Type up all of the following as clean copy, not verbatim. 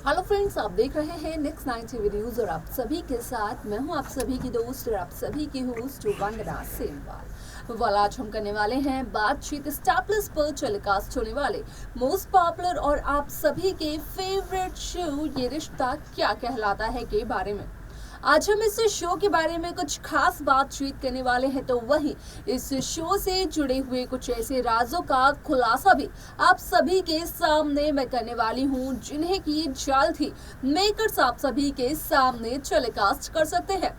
Hello friends, आप देख रहे हैं नेक्स्ट 9 टीवी न्यूज और आप सभी के साथ मैं हूं आप सभी की दोस्त और आप सभी की होस्ट वंदना सेमवाल। आज हम करने वाले हैं बातचीत स्टार प्लस पर टेलीकास्ट होने वाले मोस्ट पॉपुलर और आप सभी के फेवरेट शो ये रिश्ता क्या कहलाता है के बारे में। आज हम इस शो के बारे में कुछ खास बातचीत करने वाले हैं, तो वहीं इस शो से जुड़े हुए कुछ ऐसे राजों का खुलासा भी आप सभी के सामने मैं करने वाली हूं, जिन्हें की जल्द ही मेकर्स आप सभी के सामने टेलीकास्ट कर सकते हैं।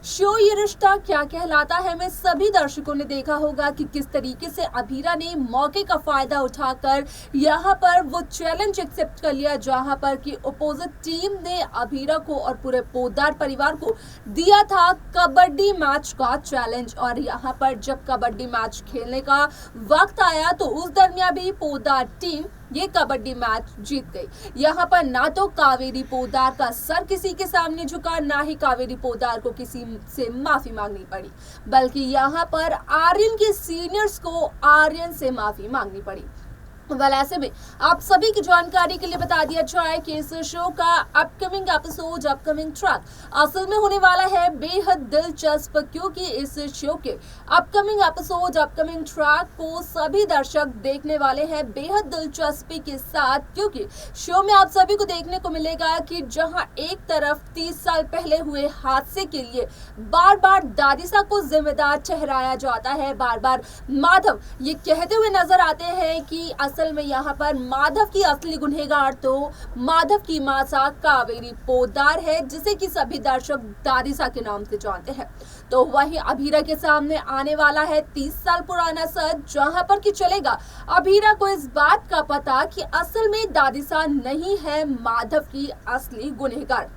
शो ये रिश्ता क्या कहलाता है में सभी दर्शकों ने देखा होगा कि किस तरीके से अभीरा ने मौके का फायदा उठाकर यहाँ पर वो चैलेंज एक्सेप्ट कर लिया, जहाँ पर कि अपोजिट टीम ने अभीरा को और पूरे पोद्दार परिवार को दिया था कबड्डी मैच का चैलेंज। और यहाँ पर जब कबड्डी मैच खेलने का वक्त आया तो उस दरमियान भी पोद्दार टीम ये कबड्डी मैच जीत गई। यहाँ पर ना तो कावेरी पोद्दार का सर किसी के सामने झुका, ना ही कावेरी पोद्दार को किसी से माफी मांगनी पड़ी, बल्कि यहाँ पर आर्यन के सीनियर्स को आर्यन से माफी मांगनी पड़ी। ऐसे में आप सभी की जानकारी के लिए बता दिया जाए कि इस शो का अपकमिंग एपिसोड, अपकमिंग ट्रैक असल में होने वाला है बेहद दिलचस्प, क्योंकि इस शो के अपकमिंग एपिसोड, अपकमिंग ट्रैक को सभी दर्शक देखने वाले हैं बेहद दिलचस्पी के साथ, क्योंकि शो में आप सभी को देखने को मिलेगा कि जहां एक तरफ 30 साल पहले हुए हादसे के लिए बार बार दादिसा को जिम्मेदार ठहराया जाता है, बार बार माधव ये कहते हुए नजर आते हैं कि असल में यहाँ पर माधव की असली गुनहगार तो माधव की मासा कावेरी पोद्दार है, जिसे कि सभी दर्शक दादिसा के नाम से जानते हैं। तो वही अभीरा के सामने आने वाला है 30 साल पुराना सच, जहां पर कि चलेगा अभीरा को इस बात का पता कि असल में दादिसा नहीं है माधव की असली गुनहगार,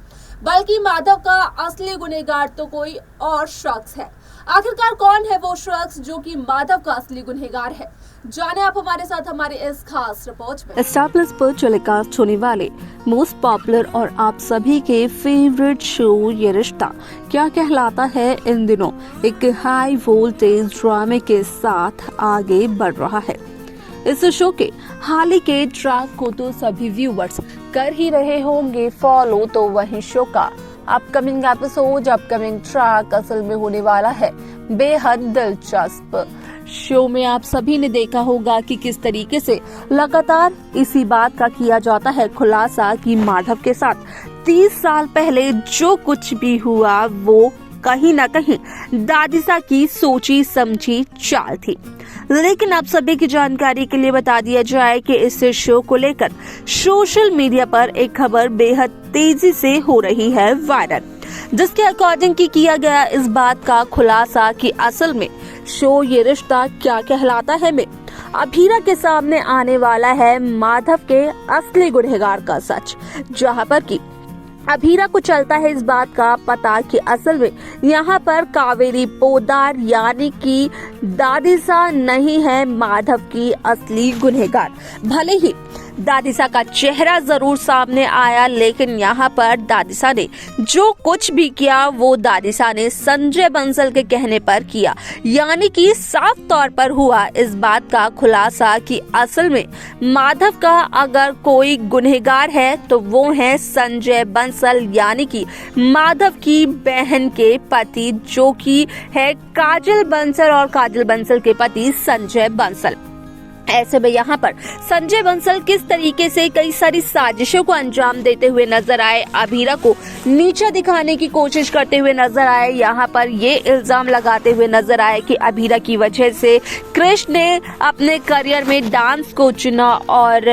बल्कि माधव का असली गुनहगार तो कोई और शख्स है। आखिरकार कौन है वो शख्स जो कि माधव का असली गुनहगार है, जाने आप हमारे साथ हमारे इस खास रिपोर्ट में। स्टार प्लस पर टेलीकास्ट होने वाले मोस्ट पॉपुलर और आप सभी के फेवरेट शो ये रिश्ता क्या कहलाता है इन दिनों एक हाई वोल्टेज ड्रामे के साथ आगे बढ़ रहा है। इस शो के हाल ही के ट्रैक को तो सभी व्यूवर्स कर ही रहे होंगे फॉलो, तो वहीं शो का अपकमिंग एपिसोड, अपकमिंग ट्रैक असल में होने वाला है बेहद दिलचस्प। शो में आप सभी ने देखा होगा कि किस तरीके से लगातार इसी बात का किया जाता है खुलासा कि माधव के साथ 30 साल पहले जो कुछ भी हुआ वो कहीं न कहीं दादिसा की सोची समझी चाल थी। लेकिन आप सभी की जानकारी के लिए बता दिया जाए कि इस शो को लेकर सोशल मीडिया पर एक खबर बेहद तेजी से हो रही है वायरल, जिसके अकॉर्डिंग की किया गया इस बात का खुलासा कि असल में शो ये रिश्ता क्या कहलाता है में अभीरा के सामने आने वाला है माधव के असली गुनहगार का सच, जहां पर कि अभीरा को चलता है इस बात का पता कि असल में यहाँ पर कावेरी पोद्दार यानी कि दादिसा नहीं है माधव की असली गुनहगार। भले ही दादिसा का चेहरा जरूर सामने आया, लेकिन यहाँ पर दादिसा ने जो कुछ भी किया वो दादिसा ने संजय बंसल के कहने पर किया, यानी कि साफ तौर पर हुआ इस बात का खुलासा कि असल में माधव का अगर कोई गुनहगार है तो वो है संजय बंसल, यानी कि माधव की बहन के पति जो कि है काजल बंसल और काजल बंसल के पति संजय बंसल। ऐसे में यहाँ पर संजय बंसल किस तरीके से कई सारी साजिशों को अंजाम देते हुए नजर आए, अभीरा को नीचा दिखाने की कोशिश करते हुए नजर आए, यहाँ पर ये इल्जाम लगाते हुए नजर आए कि अभीरा की वजह से कृष ने अपने करियर में डांस को चुना और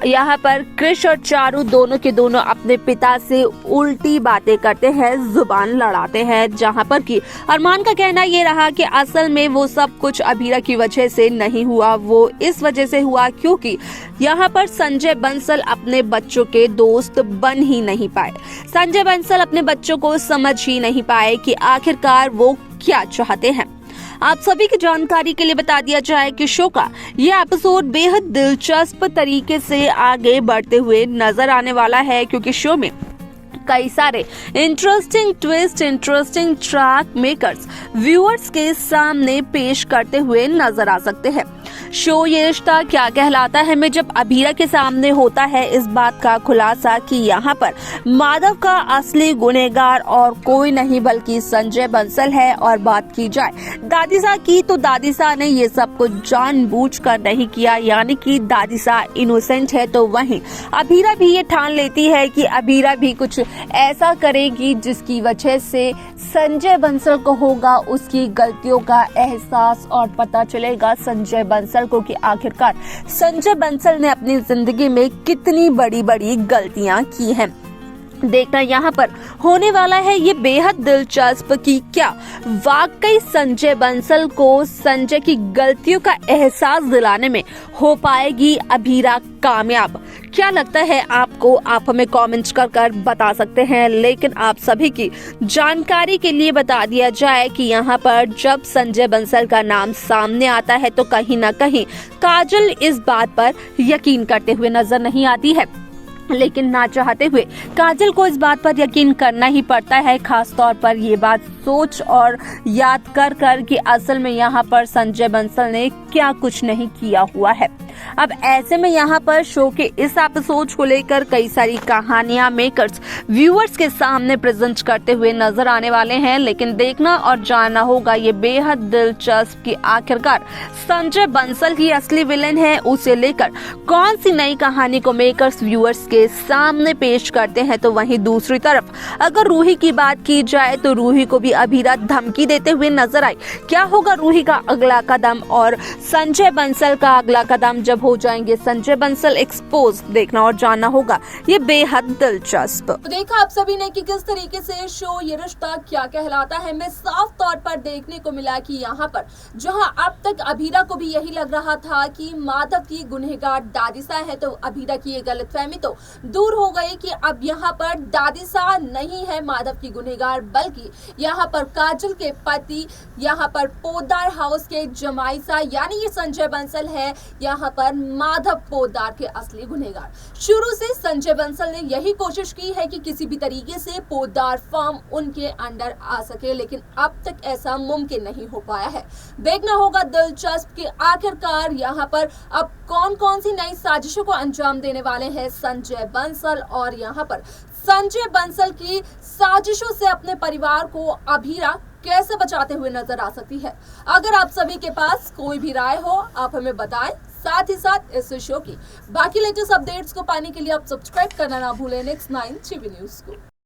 यहाँ पर कृष और चारू दोनों के दोनों अपने पिता से उल्टी बातें करते हैं, जुबान लड़ाते हैं, जहाँ पर कि अरमान का कहना ये रहा कि असल में वो सब कुछ अभीरा की वजह से नहीं हुआ, वो इस वजह से हुआ क्योंकि यहाँ पर संजय बंसल अपने बच्चों के दोस्त बन ही नहीं पाए। संजय बंसल अपने बच्चों को समझ ही नहीं पाए कि आखिरकार वो क्या चाहते हैं। आप सभी की जानकारी के लिए बता दिया जाए कि शो का ये एपिसोड बेहद दिलचस्प तरीके से आगे बढ़ते हुए नजर आने वाला है, क्योंकि शो में कई सारे interesting twist, interesting track makers viewers के सामने पेश करते हुए नजर आ सकते हैं। शो ये रिश्ता क्या कहलाता है में जब अभीरा के सामने होता है इस बात का खुलासा कि यहाँ पर माधव का असली गुनहगार और कोई नहीं बल्कि संजय बंसल है। और बात की जाए दादीसा की तो दादीसा ने ये सब कुछ जानबूझकर नहीं किया, यानी कि दादीसा इनोसेंट है। तो वहीं अभीरा भी ये ठान लेती है कि अभीरा भी कुछ ऐसा करेगी जिसकी वजह से संजय बंसल को होगा उसकी गलतियों का एहसास और पता चलेगा संजय बंसल को कि आखिरकार संजय बंसल ने अपनी जिंदगी में कितनी बड़ी बड़ी गलतियां की हैं। देखना यहाँ पर होने वाला है ये बेहद दिलचस्प कि क्या वाकई संजय बंसल को संजय की गलतियों का एहसास दिलाने में हो पाएगी अभीरा कामयाब। क्या लगता है आपको? आप हमें कमेंट्स कर बता सकते हैं। लेकिन आप सभी की जानकारी के लिए बता दिया जाए कि यहाँ पर जब संजय बंसल का नाम सामने आता है तो कहीं ना कहीं काजल इस बात पर यकीन करते हुए नजर नहीं आती है, लेकिन ना चाहते हुए काजल को इस बात पर यकीन करना ही पड़ता है। खास तौर पर ये बात सोच और याद कर कि असल में यहाँ पर संजय बंसल ने क्या कुछ नहीं किया हुआ है। अब ऐसे में यहाँ पर शो के इस एपिसोड को लेकर कई सारी कहानियां मेकर्स व्यूअर्स के सामने प्रेजेंट करते हुए नजर आने वाले हैं। लेकिन देखना और जानना होगा ये बेहद दिलचस्प कि आखिरकार संजय बंसल ही असली विलेन है, उसे लेकर कौन सी नई कहानी को मेकर्स व्यूअर्स के सामने पेश करते हैं। तो वहीं दूसरी तरफ अगर रूही की बात की जाए तो रूही को भी अभीरा धमकी देते हुए नजर आई। क्या होगा रूही का अगला कदम और संजय बंसल का अगला कदम जब हो जाएंगे संजय बंसल एक्सपोज? देखना और जानना होगा ये बेहद दिलचस्प। तो देखा आप सभी ने कि किस तरीके से शो ये रिश्ता क्या कहलाता है में साफ तौर पर देखने को मिला कि यहाँ पर जहाँ अब तक अभीरा को भी यही लग रहा था कि माधव की गुनहगार दादीसा है, तो अभीरा की ये गलतफहमी तो दूर हो गई कि अब यहाँ पर दादीसा नहीं है माधव की गुनहगार, बल्कि यहाँ पर काजल के पति, यहाँ पर पोद्दार हाउस के जमाईसा यानी ये संजय बंसल है, यहाँ पर माधव पोद्दार के असली गुनहगार। शुरू से संजय बंसल ने यही कोशिश की है कि किसी भी तरीके से पोद्दार फर्म उनके अंडर आ सके, लेकिन अब तक ऐसा मुमकिन नहीं हो पाया है। देखना होगा दिलचस्प कि आखिरकार यहाँ पर अब कौन कौन सी नई साजिशों को अंजाम देने वाले हैं संजय बंसल, और यहाँ पर संजय बंसल की साजिशों से अपने परिवार को अभीरा कैसे बचाते हुए नजर आ सकती है। अगर आप सभी के पास कोई भी राय हो आप हमें बताएं। साथ ही साथ इस शो की बाकी लेटेस्ट अपडेट्स को पाने के लिए आप सब्सक्राइब करना ना भूलें नेक्स्ट 9 टीवी न्यूज को।